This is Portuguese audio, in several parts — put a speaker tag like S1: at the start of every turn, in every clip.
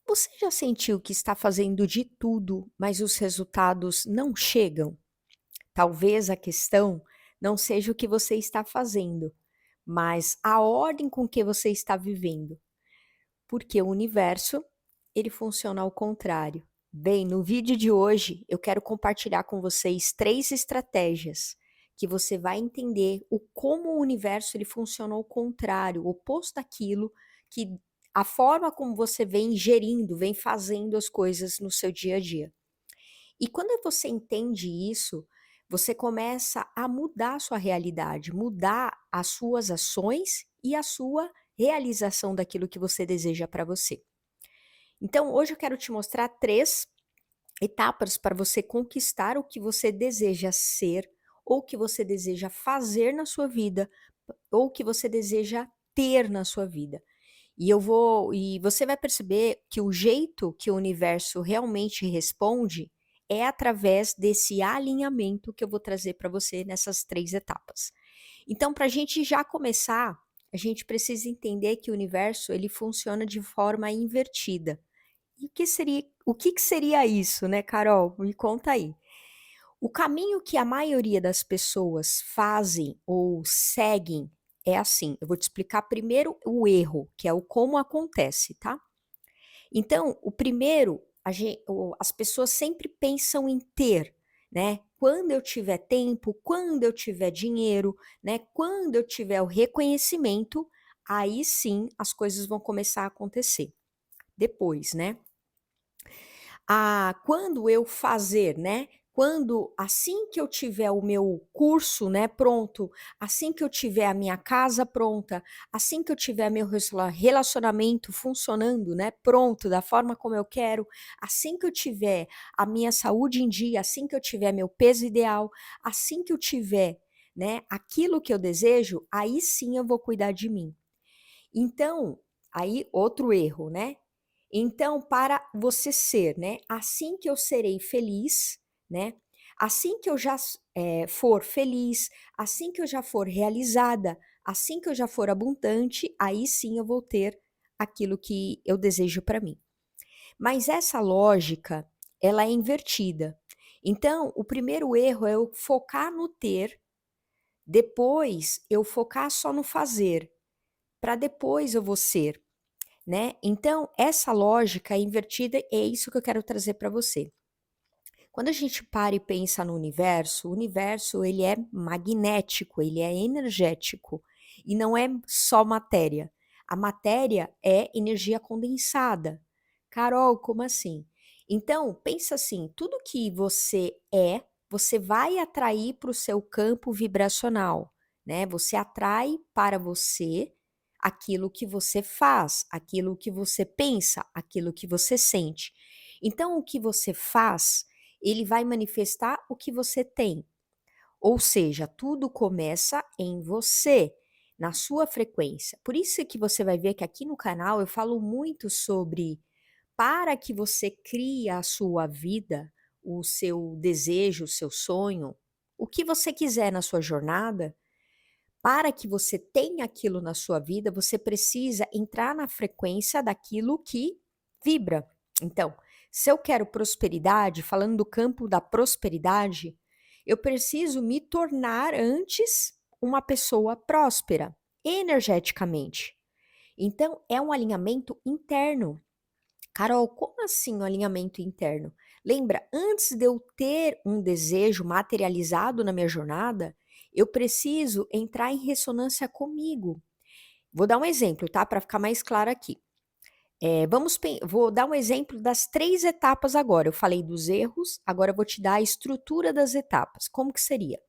S1: Você já sentiu que está fazendo de tudo, mas os resultados não chegam? Talvez a questão não seja o que você está fazendo, mas a ordem com que você está vivendo, porque o universo, ele funciona ao contrário. Bem, no vídeo de hoje eu quero compartilhar com vocês 3 estratégias que você vai entender o como o universo ele funciona ao contrário, oposto daquilo que a forma como você vem gerindo, vem fazendo as coisas no seu dia a dia. E quando você entende isso, você começa a mudar a sua realidade, mudar as suas ações e a sua realização daquilo que você deseja para você. Então, hoje eu quero te mostrar 3 etapas para você conquistar o que você deseja ser, ou o que você deseja fazer na sua vida, ou o que você deseja ter na sua vida. E você vai perceber que o jeito que o universo realmente responde é através desse alinhamento que eu vou trazer para você nessas 3 etapas. Então, para a gente já começar, a gente precisa entender que o universo ele funciona de forma invertida. E o que que seria isso, né, Carol? Me conta aí. O caminho que a maioria das pessoas fazem ou seguem é assim, eu vou te explicar primeiro o erro, que é o como acontece, tá? Então, o primeiro, as pessoas sempre pensam em ter, né? Quando eu tiver tempo, quando eu tiver dinheiro, né? Quando eu tiver o reconhecimento, aí sim as coisas vão começar a acontecer. Depois, né? Quando eu fazer, né, quando assim que eu tiver o meu curso, né, pronto, assim que eu tiver a minha casa pronta, assim que eu tiver meu relacionamento funcionando, né, pronto, da forma como eu quero, assim que eu tiver a minha saúde em dia, assim que eu tiver meu peso ideal, assim que eu tiver, né, aquilo que eu desejo, aí sim eu vou cuidar de mim. Então, aí outro erro, né? Então, para você ser, né, assim que eu serei feliz, né, assim que eu já for feliz, assim que eu já for realizada, assim que eu já for abundante, aí sim eu vou ter aquilo que eu desejo para mim. Mas essa lógica, ela é invertida. Então, o primeiro erro é eu focar no ter, depois eu focar só no fazer, para depois eu vou ser. Né? Então, essa lógica invertida é isso que eu quero trazer para você. Quando a gente para e pensa no universo, o universo ele é magnético, ele é energético e não é só matéria. A matéria é energia condensada. Carol, como assim? Então, pensa assim, tudo que você é, você vai atrair para o seu campo vibracional, né? Você atrai para você aquilo que você faz, aquilo que você pensa, aquilo que você sente. Então, o que você faz, ele vai manifestar o que você tem. Ou seja, tudo começa em você, na sua frequência. Por isso que você vai ver que aqui no canal eu falo muito sobre para que você crie a sua vida, o seu desejo, o seu sonho, o que você quiser na sua jornada, para que você tenha aquilo na sua vida, você precisa entrar na frequência daquilo que vibra. Então, se eu quero prosperidade, falando do campo da prosperidade, eu preciso me tornar antes uma pessoa próspera, energeticamente. Então, é um alinhamento interno. Carol, como assim um alinhamento interno? Lembra, antes de eu ter um desejo materializado na minha jornada, eu preciso entrar em ressonância comigo. Vou dar um exemplo, tá? Para ficar mais claro aqui. Vou dar um exemplo das 3 etapas agora. Eu falei dos erros, agora eu vou te dar a estrutura das etapas. Como que seria?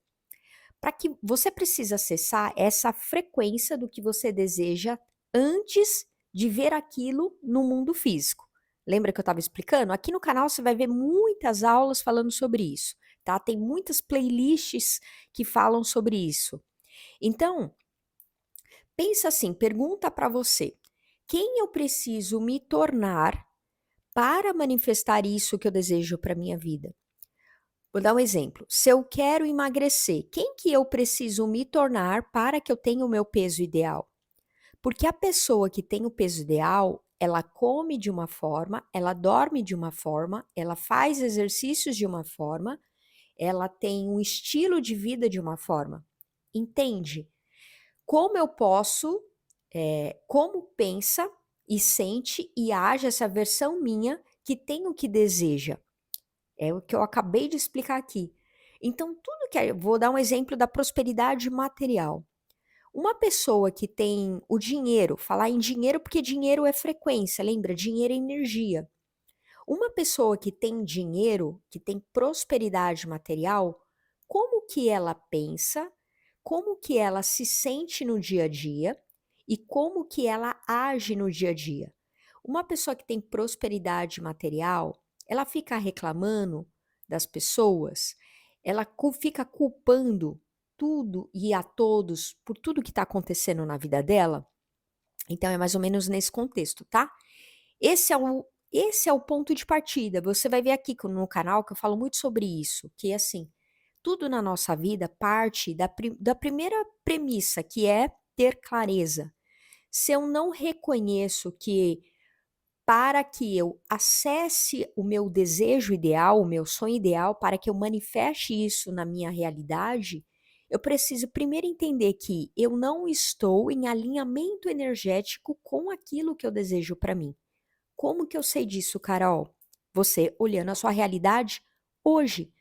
S1: Para que você precisa acessar essa frequência do que você deseja antes de ver aquilo no mundo físico. Lembra que eu estava explicando? Aqui no canal você vai ver muitas aulas falando sobre isso, tá? Tem muitas playlists que falam sobre isso. Então, pensa assim, pergunta para você: quem eu preciso me tornar para manifestar isso que eu desejo para minha vida? Vou dar um exemplo. Se eu quero emagrecer, quem que eu preciso me tornar para que eu tenha o meu peso ideal? Porque a pessoa que tem o peso ideal, ela come de uma forma, ela dorme de uma forma, ela faz exercícios de uma forma, ela tem um estilo de vida de uma forma. Entende? Como eu posso, como pensa e sente e age essa versão minha que tem o que deseja. É o que eu acabei de explicar aqui. Então, tudo que vou dar um exemplo da prosperidade material. Uma pessoa que tem o dinheiro, falar em dinheiro porque dinheiro é frequência, lembra? Dinheiro é energia. Uma pessoa que tem dinheiro, que tem prosperidade material, como que ela pensa, como que ela se sente no dia a dia e como que ela age no dia a dia. Uma pessoa que tem prosperidade material, ela fica reclamando das pessoas, ela fica culpando tudo e a todos por tudo que está acontecendo na vida dela. Então é mais ou menos nesse contexto, tá? Esse é o ponto de partida. Você vai ver aqui no canal que eu falo muito sobre isso, que assim, tudo na nossa vida parte da primeira premissa, que é ter clareza. Se eu não reconheço que para que eu acesse o meu desejo ideal, o meu sonho ideal, para que eu manifeste isso na minha realidade, eu preciso primeiro entender que eu não estou em alinhamento energético com aquilo que eu desejo para mim. Como que eu sei disso, Carol? Você olhando a sua realidade hoje.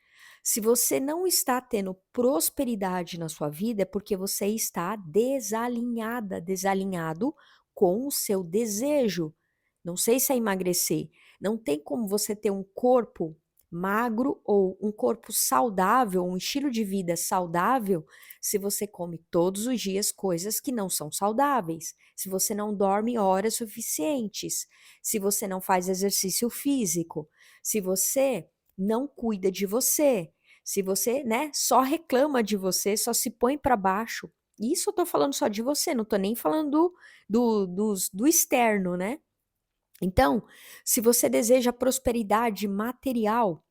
S1: Se você não está tendo prosperidade na sua vida, é porque você está desalinhada, desalinhado com o seu desejo. Não sei se é emagrecer. Não tem como você ter um corpo magro ou um corpo saudável, um estilo de vida saudável, se você come todos os dias coisas que não são saudáveis, se você não dorme horas suficientes, se você não faz exercício físico, se você não cuida de você, se você, né, só reclama de você, só se põe para baixo. Isso eu tô falando só de você, não tô nem falando do externo, né? Então, se você deseja prosperidade material,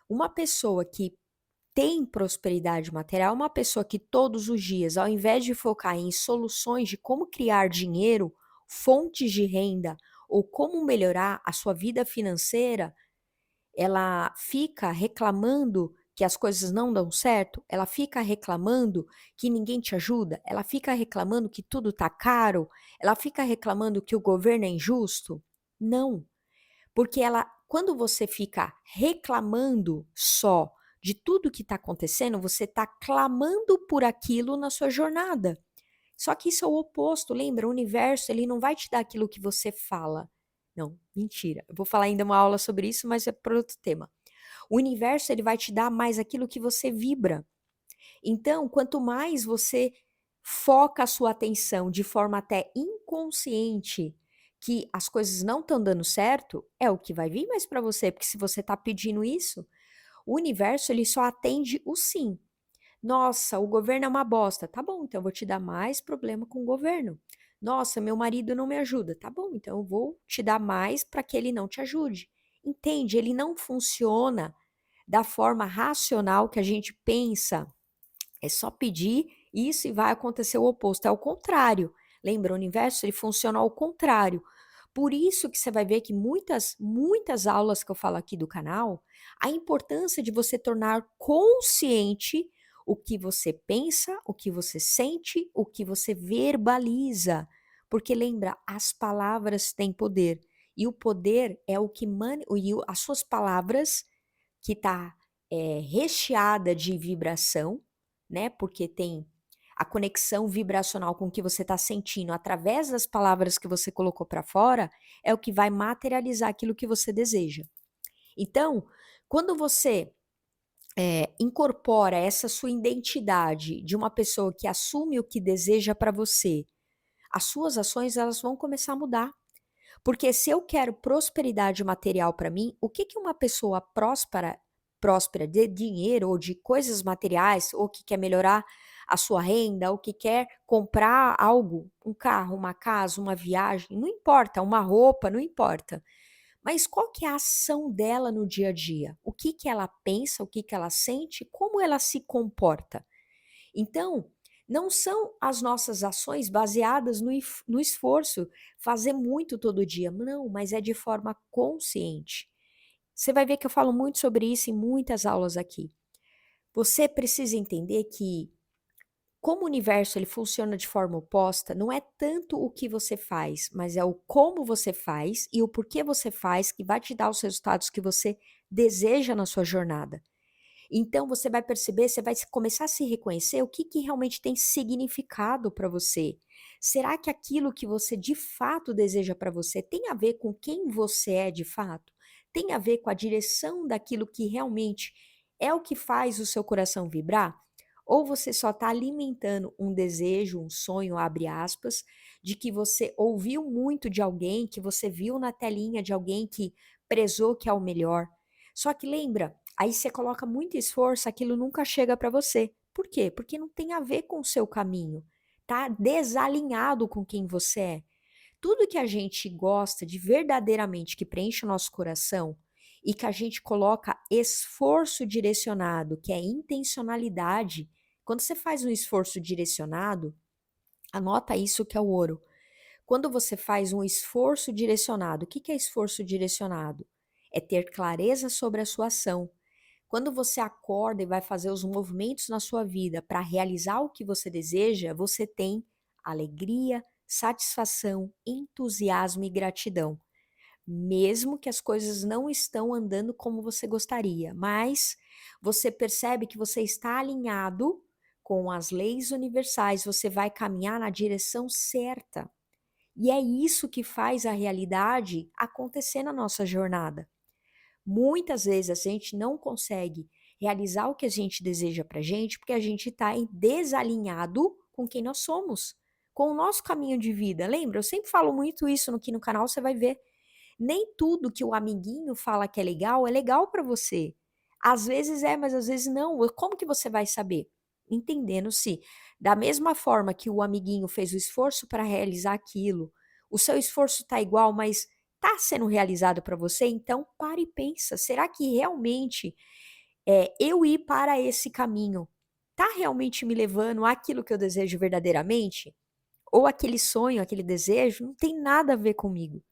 S1: uma pessoa que tem prosperidade material, uma pessoa que todos os dias, ao invés de focar em soluções de como criar dinheiro, fontes de renda ou como melhorar a sua vida financeira, ela fica reclamando que as coisas não dão certo, ela fica reclamando que ninguém te ajuda, ela fica reclamando que tudo tá caro, ela fica reclamando que o governo é injusto. Não, porque quando você fica reclamando só de tudo que está acontecendo, você está clamando por aquilo na sua jornada. Só que isso é o oposto, lembra? O universo, ele não vai te dar aquilo que você fala. Não, mentira. Eu vou falar ainda uma aula sobre isso, mas é para outro tema. O universo, ele vai te dar mais aquilo que você vibra. Então, quanto mais você foca a sua atenção de forma até inconsciente que as coisas não estão dando certo, é o que vai vir mais para você, porque se você está pedindo isso, o universo ele só atende o sim. Nossa, o governo é uma bosta. Tá bom, então eu vou te dar mais problema com o governo. Nossa, meu marido não me ajuda. Tá bom, então eu vou te dar mais para que ele não te ajude. Entende? Ele não funciona da forma racional que a gente pensa. É só pedir isso e vai acontecer o oposto. É o contrário. Lembra, o universo ele funciona ao contrário. Por isso que você vai ver que muitas aulas que eu falo aqui do canal, a importância de você tornar consciente o que você pensa, o que você sente, o que você verbaliza. Porque lembra, as palavras têm poder. E o poder é o que as suas palavras que está recheada de vibração, né? Porque tem a conexão vibracional com o que você está sentindo através das palavras que você colocou para fora, é o que vai materializar aquilo que você deseja. Então, quando você incorpora essa sua identidade de uma pessoa que assume o que deseja para você, as suas ações elas vão começar a mudar. Porque se eu quero prosperidade material para mim, o que que uma pessoa próspera de dinheiro ou de coisas materiais, ou que quer melhorar a sua renda, ou que quer comprar algo, um carro, uma casa, uma viagem, não importa, uma roupa, não importa. Mas qual que é a ação dela no dia a dia? O que que ela pensa, o que que ela sente, como ela se comporta? Então, Não são as nossas ações baseadas no esforço, fazer muito todo dia. Não, mas é de forma consciente. Você vai ver que eu falo muito sobre isso em muitas aulas aqui. Você precisa entender que, como o universo ele funciona de forma oposta, não é tanto o que você faz, mas é o como você faz e o porquê você faz que vai te dar os resultados que você deseja na sua jornada. Então você vai perceber, você vai começar a se reconhecer o que realmente tem significado para você. Será que aquilo que você de fato deseja para você tem a ver com quem você é de fato? Tem a ver com a direção daquilo que realmente é o que faz o seu coração vibrar? Ou você só está alimentando um desejo, um sonho, abre aspas, de que você ouviu muito de alguém, que você viu na telinha de alguém que prezou que é o melhor. Só que lembra, aí você coloca muito esforço, aquilo nunca chega para você. Por quê? Porque não tem a ver com o seu caminho. Tá desalinhado com quem você é. Tudo que a gente gosta de verdadeiramente que preenche o nosso coração e que a gente coloca esforço direcionado, que é intencionalidade. Quando você faz um esforço direcionado, anota isso que é o ouro. Quando você faz um esforço direcionado, o que é esforço direcionado? É ter clareza sobre a sua ação. Quando você acorda e vai fazer os movimentos na sua vida para realizar o que você deseja, você tem alegria, satisfação, entusiasmo e gratidão. Mesmo que as coisas não estão andando como você gostaria, mas você percebe que você está alinhado com as leis universais, você vai caminhar na direção certa. E é isso que faz a realidade acontecer na nossa jornada. Muitas vezes a gente não consegue realizar o que a gente deseja pra gente porque a gente está desalinhado com quem nós somos, com o nosso caminho de vida. Lembra? Eu sempre falo muito isso aqui no canal, você vai ver. Nem tudo que o amiguinho fala que é legal para você. Às vezes é, mas às vezes não. Como que você vai saber? Entendendo se, da mesma forma que o amiguinho fez o esforço para realizar aquilo, o seu esforço está igual, mas está sendo realizado para você, então pare e pensa, será que realmente eu ir para esse caminho está realmente me levando àquilo que eu desejo verdadeiramente? Ou aquele sonho, aquele desejo não tem nada a ver comigo,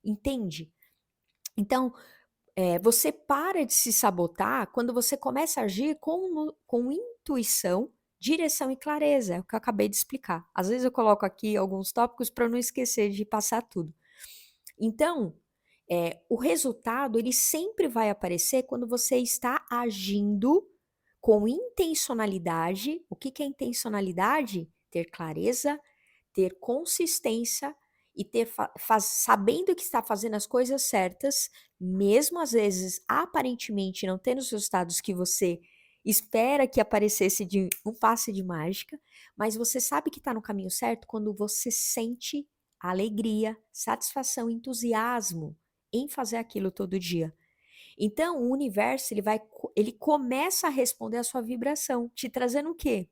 S1: entende? Então, você para de se sabotar quando você começa a agir com intuição, direção e clareza, é o que eu acabei de explicar. Às vezes eu coloco aqui alguns tópicos para não esquecer de passar tudo. Então, o resultado ele sempre vai aparecer quando você está agindo com intencionalidade. O que é intencionalidade? Ter clareza, ter consistência e ter sabendo que está fazendo as coisas certas, mesmo às vezes aparentemente não tendo os resultados que você espera que aparecesse de um passe de mágica, mas você sabe que está no caminho certo quando você sente alegria, satisfação, entusiasmo em fazer aquilo todo dia. Então, o universo ele começa a responder à sua vibração, te trazendo o quê?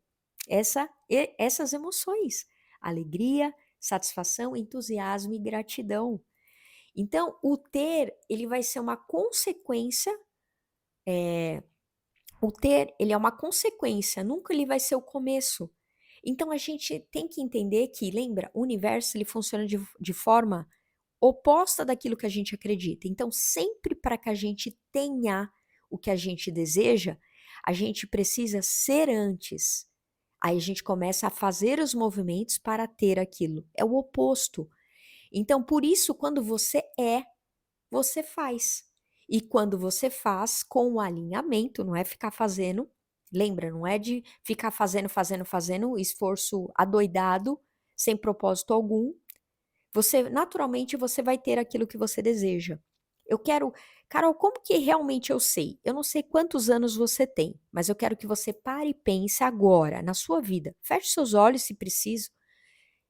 S1: Essas emoções, alegria, satisfação, entusiasmo e gratidão. Então, o ter, ele vai ser uma consequência, o ter, ele é uma consequência, nunca ele vai ser o começo. Então, a gente tem que entender que, lembra, o universo, ele funciona de forma oposta daquilo que a gente acredita. Então, sempre para que a gente tenha o que a gente deseja, a gente precisa ser antes. Aí a gente começa a fazer os movimentos para ter aquilo. É o oposto. Então, por isso, quando você você faz. E quando você faz com o alinhamento, não é ficar fazendo, lembra, não é de ficar fazendo, esforço adoidado, sem propósito algum. Você, naturalmente, você vai ter aquilo que você deseja. Eu quero, Carol, como que realmente eu sei? Eu não sei quantos anos você tem, mas eu quero que você pare e pense agora, na sua vida. Feche seus olhos se preciso.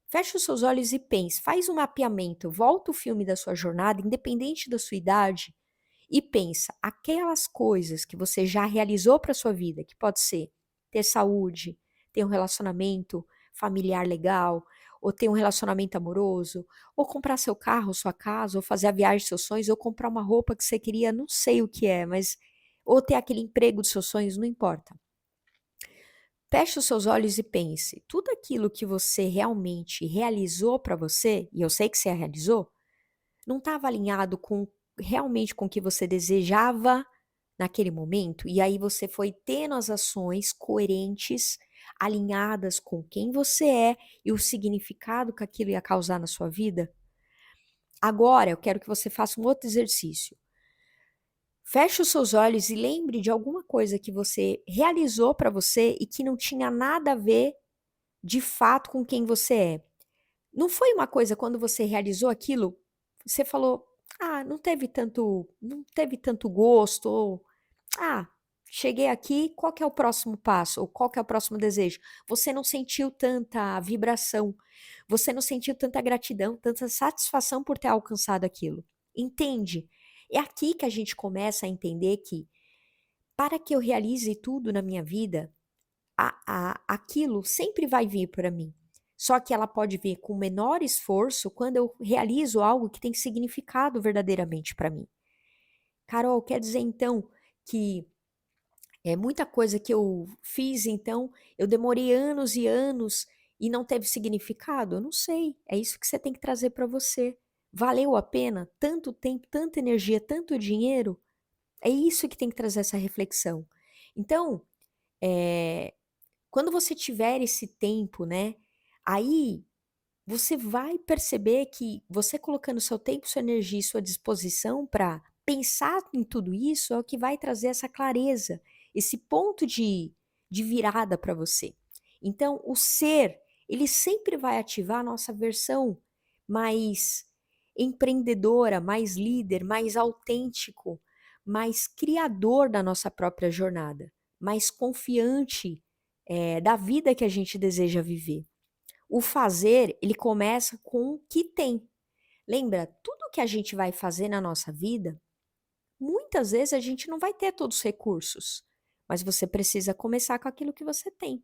S1: Feche os seus olhos e pense, faz um mapeamento, volta o filme da sua jornada, independente da sua idade, e pensa aquelas coisas que você já realizou para sua vida, que pode ser ter saúde, ter um relacionamento familiar legal, ou ter um relacionamento amoroso, ou comprar seu carro, sua casa, ou fazer a viagem dos seus sonhos, ou comprar uma roupa que você queria, não sei o que é, mas ou ter aquele emprego dos seus sonhos, não importa. Feche os seus olhos e pense, tudo aquilo que você realmente realizou para você, e eu sei que você realizou, não estava alinhado com realmente com o que você desejava naquele momento? E aí você foi tendo as ações coerentes, alinhadas com quem você é e o significado que aquilo ia causar na sua vida? Agora eu quero que você faça um outro exercício. Feche os seus olhos e lembre de alguma coisa que você realizou para você e que não tinha nada a ver de fato com quem você é. Não foi uma coisa quando você realizou aquilo, você falou: "Ah, não teve tanto gosto", ou "Ah, cheguei aqui, qual que é o próximo passo?", ou "Qual que é o próximo desejo?". Você não sentiu tanta vibração, você não sentiu tanta gratidão, tanta satisfação por ter alcançado aquilo. Entende? É aqui que a gente começa a entender que, para que eu realize tudo na minha vida, aquilo sempre vai vir para mim. Só que ela pode vir com menor esforço quando eu realizo algo que tem significado verdadeiramente para mim. Carol, quer dizer então que é muita coisa que eu fiz, então eu demorei anos e anos e não teve significado? Eu não sei. É isso que você tem que trazer para você. Valeu a pena tanto tempo, tanta energia, tanto dinheiro? É isso que tem que trazer essa reflexão. Então, é, quando você tiver esse tempo, né, aí você vai perceber que você colocando seu tempo, sua energia e sua disposição para pensar em tudo isso é o que vai trazer essa clareza, esse ponto de virada para você. Então, o ser, ele sempre vai ativar a nossa versão mais empreendedora, mais líder, mais autêntico, mais criador da nossa própria jornada, mais confiante, da vida que a gente deseja viver. O fazer, ele começa com o que tem. Lembra, tudo que a gente vai fazer na nossa vida, muitas vezes a gente não vai ter todos os recursos, mas você precisa começar com aquilo que você tem.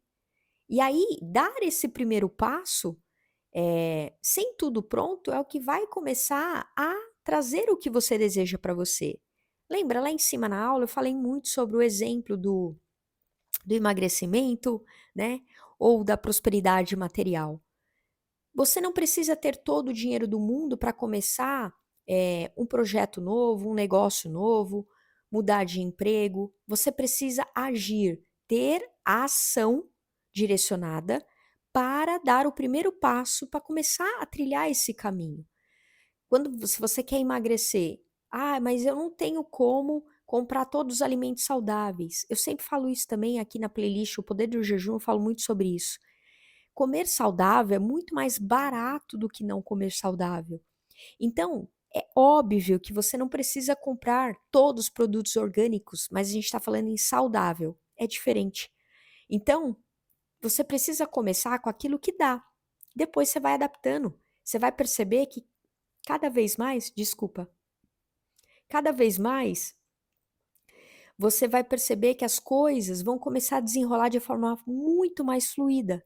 S1: E aí, dar esse primeiro passo, sem tudo pronto, é o que vai começar a trazer o que você deseja para você. Lembra, lá em cima na aula eu falei muito sobre o exemplo do emagrecimento, né? Ou da prosperidade material. Você não precisa ter todo o dinheiro do mundo para começar um projeto novo, um negócio novo, mudar de emprego. Você precisa agir, ter a ação direcionada para dar o primeiro passo para começar a trilhar esse caminho. Se você quer emagrecer, mas eu não tenho como comprar todos os alimentos saudáveis. Eu sempre falo isso também aqui na playlist O Poder do Jejum, eu falo muito sobre isso. Comer saudável é muito mais barato do que não comer saudável. Então, é óbvio que você não precisa comprar todos os produtos orgânicos, mas a gente está falando em saudável. É diferente. Então, você precisa começar com aquilo que dá. Depois você vai adaptando. Você vai perceber que cada vez mais você vai perceber que as coisas vão começar a desenrolar de forma muito mais fluida.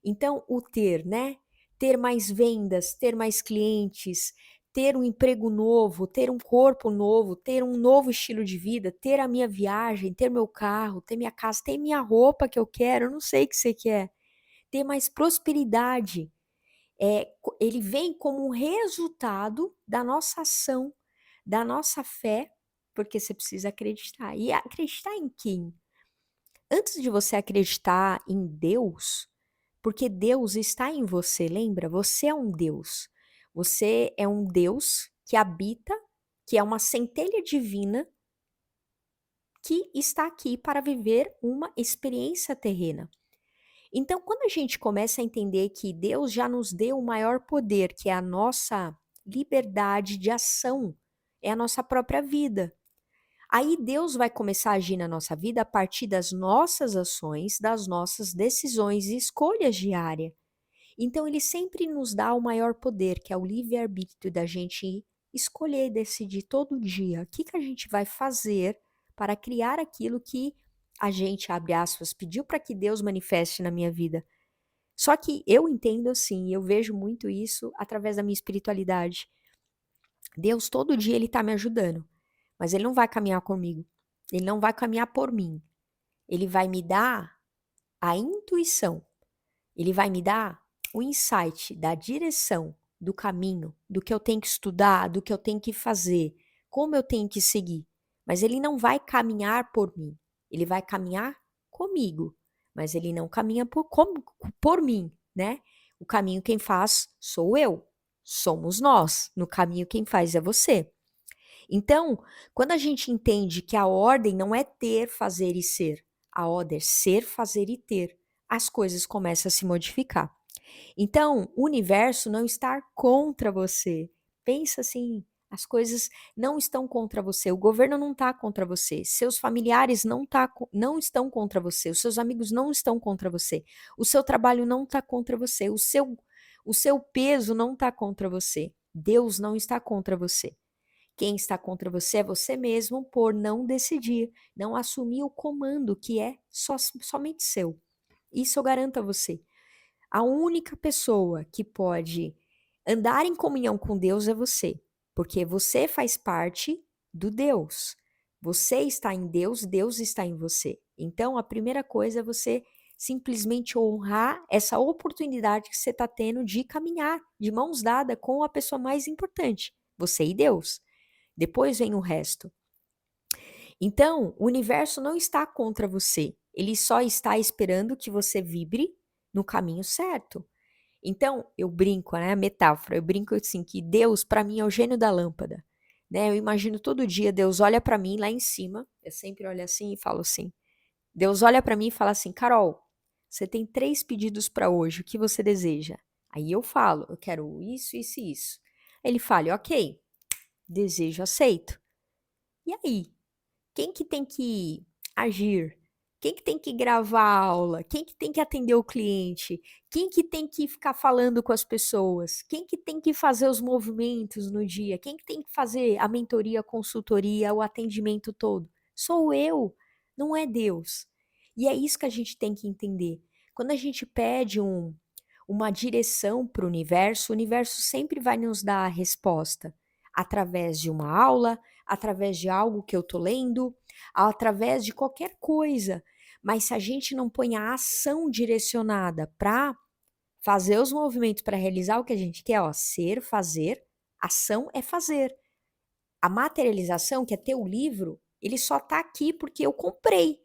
S1: Então, o ter, né? Ter mais vendas, ter mais clientes, ter um emprego novo, ter um corpo novo, ter um novo estilo de vida, ter a minha viagem, ter meu carro, ter minha casa, ter minha roupa que eu quero, eu não sei o que você quer. Ter mais prosperidade. Ele vem como um resultado da nossa ação, da nossa fé, porque você precisa acreditar. E acreditar em quem? Antes de você acreditar em Deus, porque Deus está em você, lembra? Você é um Deus. Você é um Deus que habita, que é uma centelha divina que está aqui para viver uma experiência terrena. Então, quando a gente começa a entender que Deus já nos deu o maior poder, que é a nossa liberdade de ação, é a nossa própria vida. Aí Deus vai começar a agir na nossa vida a partir das nossas ações, das nossas decisões e escolhas diárias. Então ele sempre nos dá o maior poder, que é o livre-arbítrio da gente escolher e decidir todo dia o que que a gente vai fazer para criar aquilo que a gente, abre aspas, pediu para que Deus manifeste na minha vida. Só que eu entendo assim, eu vejo muito isso através da minha espiritualidade. Deus todo dia ele está me ajudando, mas ele não vai caminhar comigo. Ele não vai caminhar por mim. Ele vai me dar a intuição. Ele vai me dar o insight da direção, do caminho, do que eu tenho que estudar, do que eu tenho que fazer, como eu tenho que seguir. Mas ele não vai caminhar por mim. Ele vai caminhar comigo. Mas ele não caminha por mim, né? O caminho quem faz sou eu. Somos nós. No caminho quem faz é você. Então, quando a gente entende que a ordem não é ter, fazer e ser, a ordem é ser, fazer e ter, as coisas começam a se modificar. Então, o universo não está contra você. Pensa assim, as coisas não estão contra você, o governo não está contra você, seus familiares não estão contra você, os seus amigos não estão contra você, o seu trabalho não está contra você, o seu peso não está contra você, Deus não está contra você. Quem está contra você é você mesmo por não decidir, não assumir o comando que é somente seu. Isso eu garanto a você. A única pessoa que pode andar em comunhão com Deus é você, porque você faz parte do Deus. Você está em Deus, Deus está em você. Então, a primeira coisa é você simplesmente honrar essa oportunidade que você está tendo de caminhar de mãos dadas com a pessoa mais importante, você e Deus. Depois vem o resto. Então, o universo não está contra você, ele só está esperando que você vibre no caminho certo. Então, eu brinco, né, a metáfora, eu brinco assim que Deus para mim é o gênio da lâmpada, né? Eu imagino todo dia Deus olha para mim lá em cima, eu sempre olho assim e falo assim. Deus olha para mim e fala assim: "Carol, você tem 3 pedidos para hoje, o que você deseja?" Aí eu falo: "Eu quero isso, isso e isso." Ele fala: "OK, desejo aceito." E aí? Quem que tem que agir? Quem que tem que gravar a aula? Quem que tem que atender o cliente? Quem que tem que ficar falando com as pessoas? Quem que tem que fazer os movimentos no dia? Quem que tem que fazer a mentoria, a consultoria, o atendimento todo? Sou eu, não é Deus. E é isso que a gente tem que entender. Quando a gente pede uma direção para o universo sempre vai nos dar a resposta através de uma aula, através de algo que eu tô lendo, através de qualquer coisa. Mas se a gente não põe a ação direcionada para fazer os movimentos para realizar o que a gente quer, ó, ser, fazer, ação é fazer. A materialização, que é ter o livro, ele só tá aqui porque eu comprei.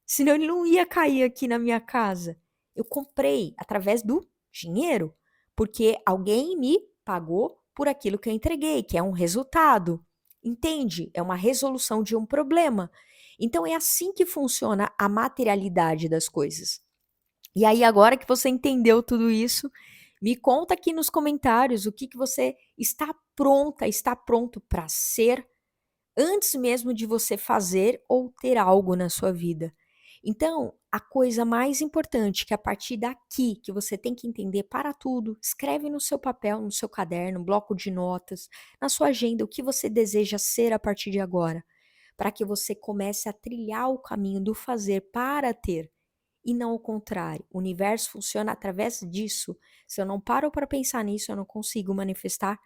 S1: Senão ele não ia cair aqui na minha casa. Eu comprei através do dinheiro, porque alguém me pagou por aquilo que eu entreguei, que é um resultado. Entende? É uma resolução de um problema. Então é assim que funciona a materialidade das coisas. E aí, agora que você entendeu tudo isso, me conta aqui nos comentários o que você está pronto para ser antes mesmo de você fazer ou ter algo na sua vida. Então, a coisa mais importante que a partir daqui que você tem que entender para tudo, escreve no seu papel, no seu caderno, bloco de notas, na sua agenda o que você deseja ser a partir de agora, para que você comece a trilhar o caminho do fazer para ter e não o contrário. O universo funciona através disso. Se eu não paro para pensar nisso, eu não consigo manifestar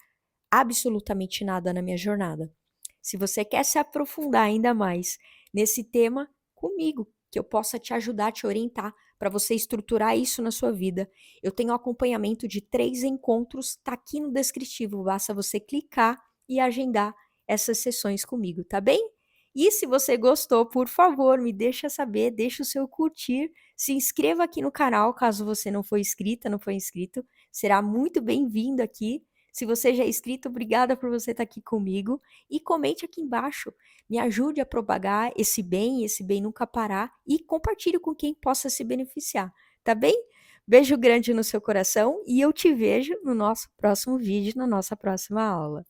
S1: absolutamente nada na minha jornada. Se você quer se aprofundar ainda mais nesse tema, comigo, que eu possa te ajudar, te orientar para você estruturar isso na sua vida. Eu tenho acompanhamento de 3 encontros, tá aqui no descritivo, basta você clicar e agendar essas sessões comigo, tá bem? E se você gostou, por favor, me deixa saber, deixa o seu curtir, se inscreva aqui no canal, caso você não for inscrita, não for inscrito, será muito bem-vindo aqui. Se você já é inscrito, obrigada por você estar aqui comigo. E comente aqui embaixo. Me ajude a propagar esse bem nunca parar. E compartilhe com quem possa se beneficiar. Tá bem? Beijo grande no seu coração e eu te vejo no nosso próximo vídeo, na nossa próxima aula.